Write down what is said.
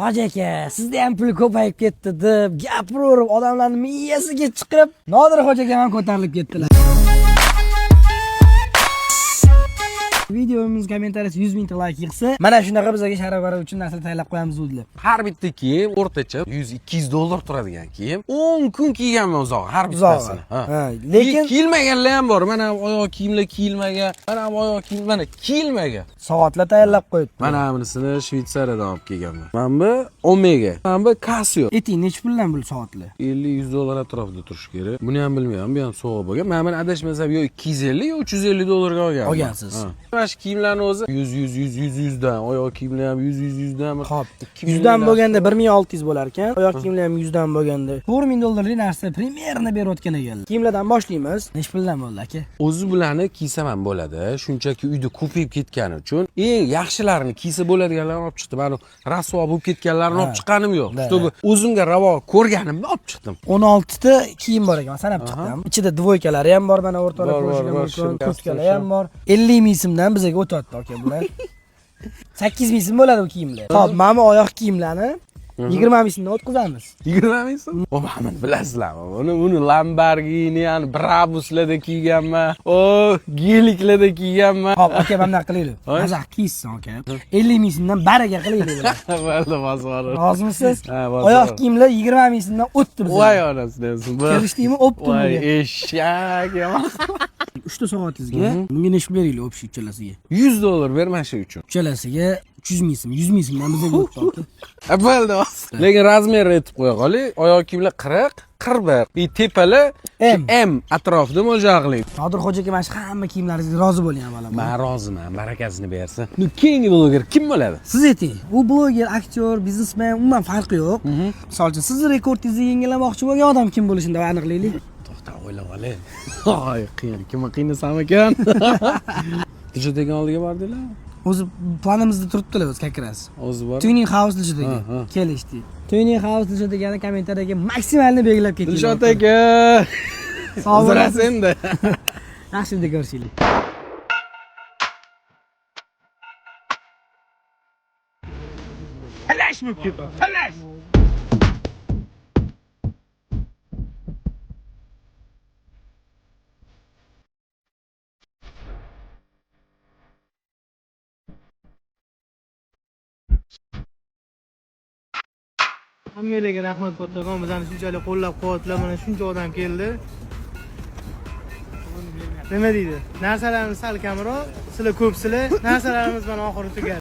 Hoji aka, sizda ham pul ko'payib ketdi deb gapiraverib, odamlarning miyasiga chiqib, Nodir hoji aka ham ko'tarilib ketdilar. Videomiz kommentariyasi 100 ming like yig'sa, mana shunaqa bizga sharaf uchun narsa tayyorlab qo'yamiz o'zlar. Har bitta kiyim o'rtacha 100-200 dollar turadigan kiyim. 10 kun kiyganman uzoq har bittasini. Ha, lekin kiyilmaganlar ham bor. Mana oyoq kiyimlar kiyilmagan, mana oyoq kiyim mana kiyilmagan. soatlar tayyorlab qo'yibdi. Mana bunisini Shvetsariyadan olib kelganman. Mana bu Omega, mana bu Casio. Eting nech puldan bu soatlar? 50-100 dollar atrofida turishi kerak. Buni ham bilmayman, bu ham sovg'a bo'lgan. Mana adashmasam yo 250 yo 350 dollarga olganman. Olgansiz. Mana shu kiyimlarning o'zi 100 dan, oyoq kiyimlar ham 100 dan. Xo'p, 100 dan bo'lganda 1600 bo'lar ekan. Oyoq kiyimlar ham 100 dan bo'lganda 4000 dollarlik narsa primerni berayotgan ekanlar. Kiyimlardan boshlaymiz. Nech puldan bo'ldi aka? O'zi bularni kiysam ham bo'ladi. Shunchaki uyda ko'payib ketgani uchun eng yaxshilarini kiysa bo'ladiganlarni olib chiqdim. Mana rasvo bo'lib ketganlarni olib chiqqanim yo'q. Чтобы o'zimga ravo ko'rganimni olib chiqdim. 16 ta kiyim bor ekan, sanab chiqdim. Ichida dvoykalari ham bor, mana o'rtalar bo'lishiga mumkin, kurtkalar ham bor. 50 ming so'mdan bizga o'tyapti aka bular. 8 ming so'm bo'ladi bu kiyimlar. Xo'p, mana bu oyoq kiyimlarni 20 ming so'mdan o'tkazamiz. 20 ming so'm? O, mana bilasizlarmi? Uni Lamborghini, Brabuslarda kiyganman. O, Geliklarda kiyganman. Xo'p, aka, mana bunaqa qilaylik. Mazaq kiysin aka. 50 ming so'mdan baraga qilaylik. Bo'ldi, bozor. Rozimisiz? Ha, bozor. Oyoq kiyimlar 20 ming so'mdan o'tdi bizga. Voy onasidan. Kelishdingmi? O'pdim Voy bunga. eshak. 3 ta soatingizga bunga nech pul beraylik o'pish uchalasiga? 100 dollar berman shu uchun. Uchalasiga 300 ming so'm, 100 ming so'mdan bizga o'tdi aka. Bo'ldi. Lekin razmerni aytib qo'ya qoling. Oyoq kiyimlar 40, 41. Tepalar M atrofida mo'ljaqlik. Nodir hoji aka, mana shu hamma kiyimlaringizga rozi bo'ling avvalo. Men roziman, barakasini bersin. Nu keyingi bloger kim bo'ladi? Siz ayting. U bloger, aktyor, biznesmen, umuman farqi yo'q. Misol uchun sizni rekordingizni yangilamoqchi bo'lgan odam kim bo'lishini aniqlaylik. To'xta, o'ylab oling. Voy, qiyin. Kimni qiynasam ekan? Dijitega oldiga bordilar? O'zi planimizda turibdilar o'zi kakras. O'zi bor. Tuning House Dijitega kelishdi. Tuning House Dijitagani kommentariyaga maksimalni belgilab keting. Dilshod aka. Sog' bo'lasiz endi. Yaxshi deb ko'rishaylik. Talashmi ketdi? Talash. Hammaga rahmat kattakon, bizani shunchalik qo'llab-quvvatlab, mana shuncha odam keldi. Nima deydi? Narsalarimiz sal kamroq, sizlar ko'psizlar, narsalarimiz mana oxiri tugadi.